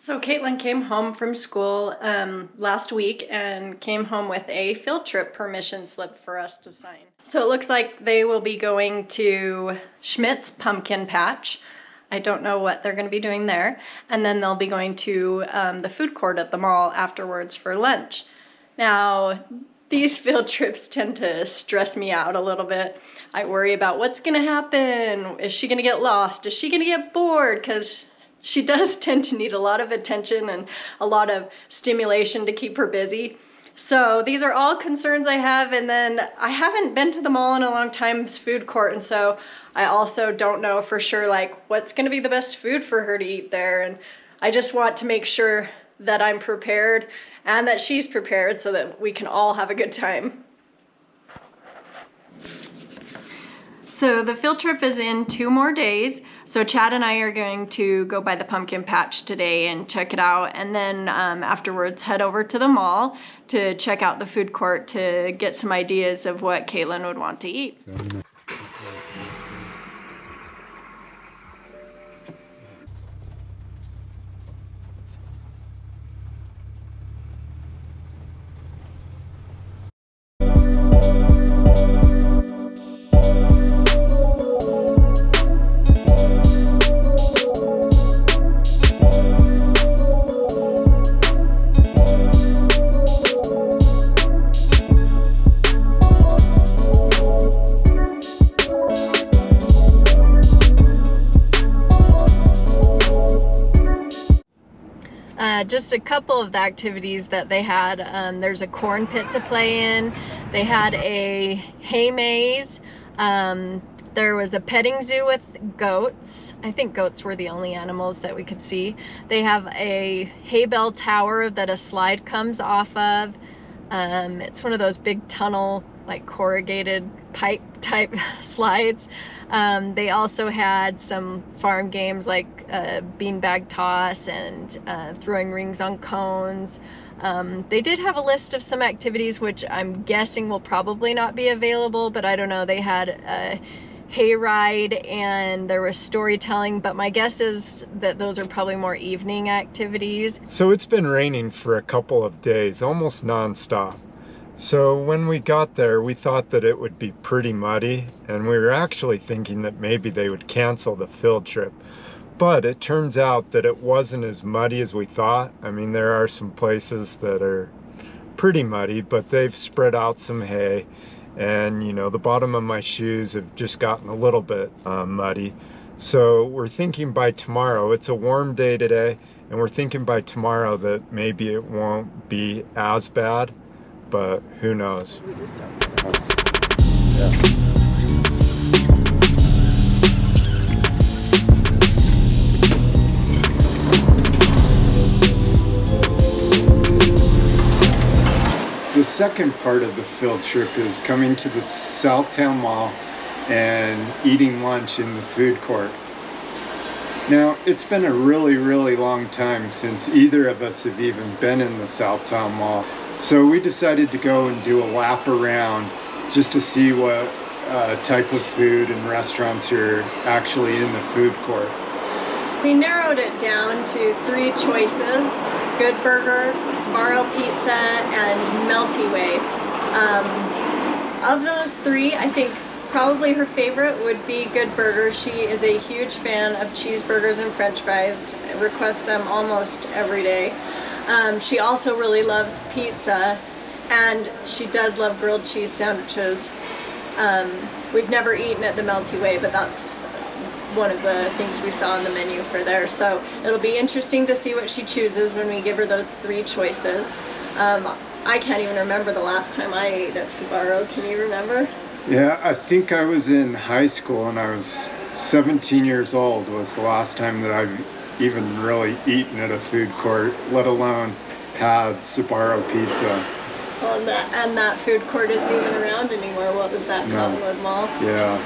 So Katelyn came home from school last week and came home with a field trip permission slip for us to sign. So it looks like they will be going to Schmidt's Pumpkin Patch. I don't know what they're going to be doing there. And then they'll be going to the food court at the mall afterwards for lunch. Now, these field trips tend to stress me out a little bit. I worry about what's going to happen. Is she going to get lost? Is she going to get bored? Because she does tend to need a lot of attention and a lot of stimulation to keep her busy. So these are all concerns I have, and then I haven't been to the mall in a long time, food court, and so I also don't know for sure like what's gonna be the best food for her to eat there, and I just want to make sure that I'm prepared and that she's prepared so that we can all have a good time. So the field trip is in 2 more days. So Chad and I are going to go by the pumpkin patch today and check it out, and then afterwards head over to the mall to check out the food court to get some ideas of what Katelyn would want to eat. Just a couple of the activities that they had. There's a corn pit to play in. They had a hay maze. There was a petting zoo with goats. I think goats were the only animals that we could see. They have a hay bale tower that a slide comes off of. It's one of those big tunnel, like corrugated pipe type slides. They also had some farm games like beanbag toss and throwing rings on cones. They did have a list of some activities which I'm guessing will probably not be available, but I don't know. They had a hayride and there was storytelling, but my guess is that those are probably more evening activities. So it's been raining for a couple of days, almost non-stop. So when we got there, we thought that it would be pretty muddy, and we were actually thinking that maybe they would cancel the field trip. But it turns out that it wasn't as muddy as we thought. I mean, there are some places that are pretty muddy, but they've spread out some hay, and you know, the bottom of my shoes have just gotten a little bit muddy. So we're thinking by tomorrow, it's a warm day today, and we're thinking by tomorrow that maybe it won't be as bad. But who knows? We just don't know. The second part of the field trip is coming to the Southtown Mall and eating lunch in the food court. Now, it's been a really long time since either of us have even been in the Southtown Mall. So we decided to go and do a lap around just to see what type of food and restaurants are actually in the food court. We narrowed it down to 3 choices: Good Burger, Sbarro Pizza, and MELTDOWN. Of those 3, I think probably her favorite would be Good Burger. She is a huge fan of cheeseburgers and french fries, requests them almost every day. She also really loves pizza, and she does love grilled cheese sandwiches. We've never eaten at the MELTDOWN, but that's one of the things we saw on the menu for there. So it'll be interesting to see what she chooses when we give her those 3 choices. I can't even remember the last time I ate at Sbarro. Can you remember? Yeah, I think I was in high school and I was 17 years old was the last time that I've even really eaten at a food court, let alone had Sbarro pizza. Well, and that food court isn't even around anymore. What was that, Cottonwood Mall? Yeah.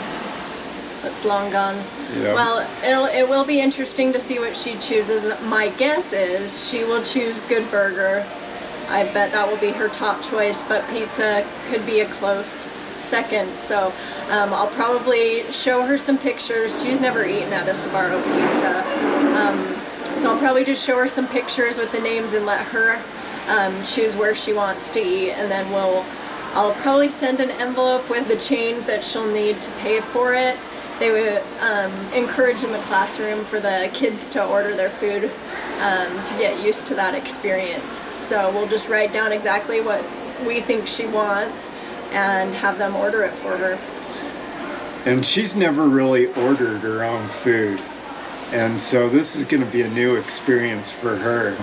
That's long gone. Yeah. Well, it will be interesting to see what she chooses. My guess is she will choose Good Burger. I bet that will be her top choice, but pizza could be a close second. So I'll probably show her some pictures. She's never eaten at a Sbarro pizza. So I'll probably just show her some pictures with the names and let her choose where she wants to eat, and then I'll probably send an envelope with the change that she'll need to pay for it. They would encourage in the classroom for the kids to order their food to get used to that experience. So we'll just write down exactly what we think she wants and have them order it for her. And she's never really ordered her own food. And so this is going to be a new experience for her.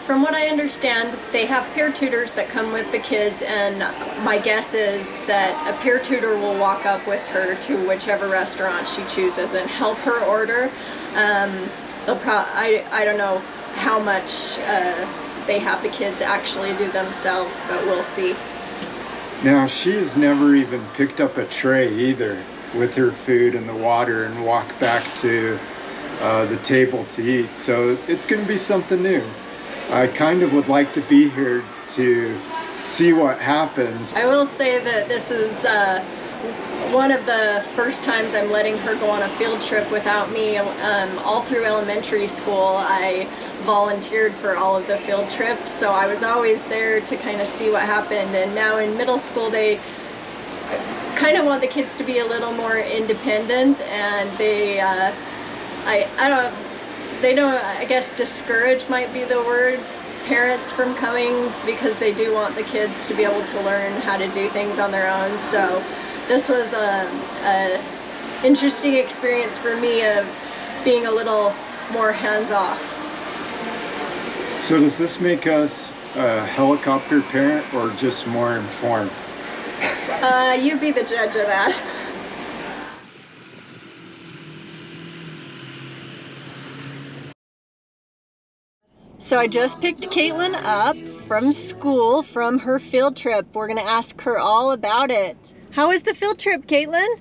From what I understand, they have peer tutors that come with the kids, and my guess is that a peer tutor will walk up with her to whichever restaurant she chooses and help her order. I don't know how much they have the kids actually do themselves, but we'll see. Now, she has never even picked up a tray either with her food and the water and walk back to the table to eat, so it's going to be something new. I kind of would like to be here to see what happens. I will say that this is one of the first times I'm letting her go on a field trip without me. All through elementary school I volunteered for all of the field trips, so I was always there to kind of see what happened, and now in middle school they kind of want the kids to be a little more independent, and they I guess discourage might be the word, parents from coming, because they do want the kids to be able to learn how to do things on their own. So this was a interesting experience for me of being a little more hands-off. So does this make us a helicopter parent or just more informed? You be the judge of that. So I just picked Katelyn up from school from her field trip. We're gonna ask her all about it. How was the field trip, Katelyn?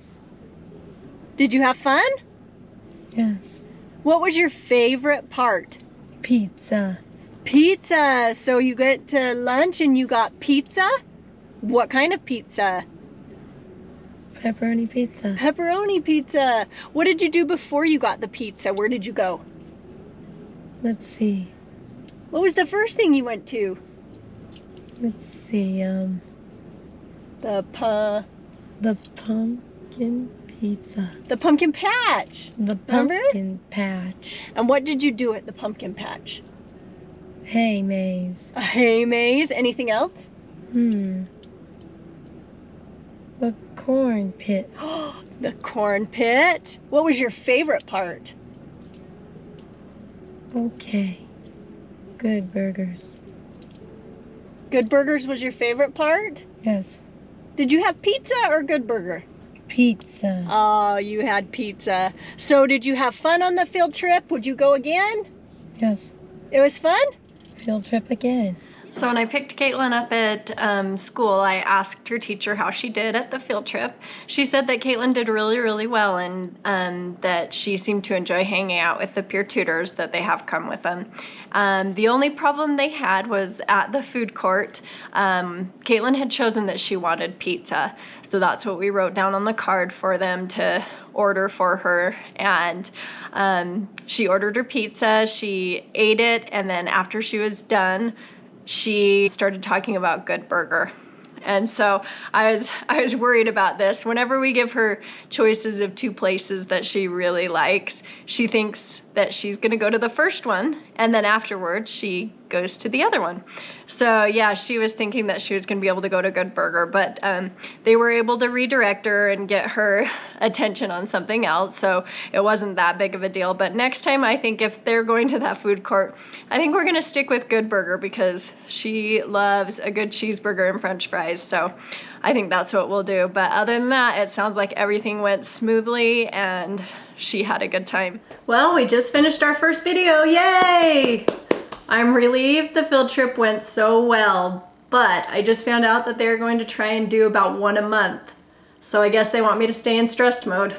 Did you have fun? Yes. What was your favorite part? Pizza. Pizza. So you went to lunch and you got pizza? What kind of pizza? Pepperoni pizza. Pepperoni pizza. What did you do before you got the pizza? Where did you go? Let's see. What was the first thing you went to? Let's see. The pumpkin pizza. The pumpkin patch. The Remember? pumpkin patch. And what did you do at the pumpkin patch? Hay maze. A hay maze. Anything else? The corn pit. The corn pit. What was your favorite part? Okay. Good burgers. Good Burgers was your favorite part? Yes. Did you have pizza or Good Burger? Pizza. Oh, you had pizza. So did you have fun on the field trip? Would you go again? Yes. It was fun? Field trip again. So when I picked Katelyn up at school, I asked her teacher how she did at the field trip. She said that Katelyn did really, really well, and that she seemed to enjoy hanging out with the peer tutors that they have come with them. The only problem they had was at the food court. Katelyn had chosen that she wanted pizza, so that's what we wrote down on the card for them to order for her. And she ordered her pizza, she ate it, and then after she was done, she started talking about Good Burger. And so I was worried about this. Whenever we give her choices of two places that she really likes, she thinks that she's gonna go to the first one, and then afterwards she goes to the other one. So yeah, she was thinking that she was gonna be able to go to Good Burger, but they were able to redirect her and get her attention on something else, so it wasn't that big of a deal. But next time, I think if they're going to that food court, I think we're gonna stick with Good Burger because she loves a good cheeseburger and french fries, so I think that's what we'll do. But other than that, it sounds like everything went smoothly and she had a good time. Well, we just finished our first video, yay! I'm relieved the field trip went so well, but I just found out that they're going to try and do about one a month. So I guess they want me to stay in stressed mode.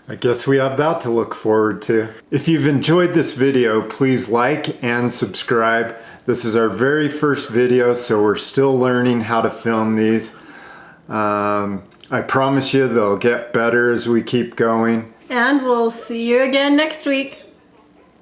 I guess we have that to look forward to. If you've enjoyed this video, please like and subscribe. This is our very first video, so we're still learning how to film these. I promise you they'll get better as we keep going. And we'll see you again next week.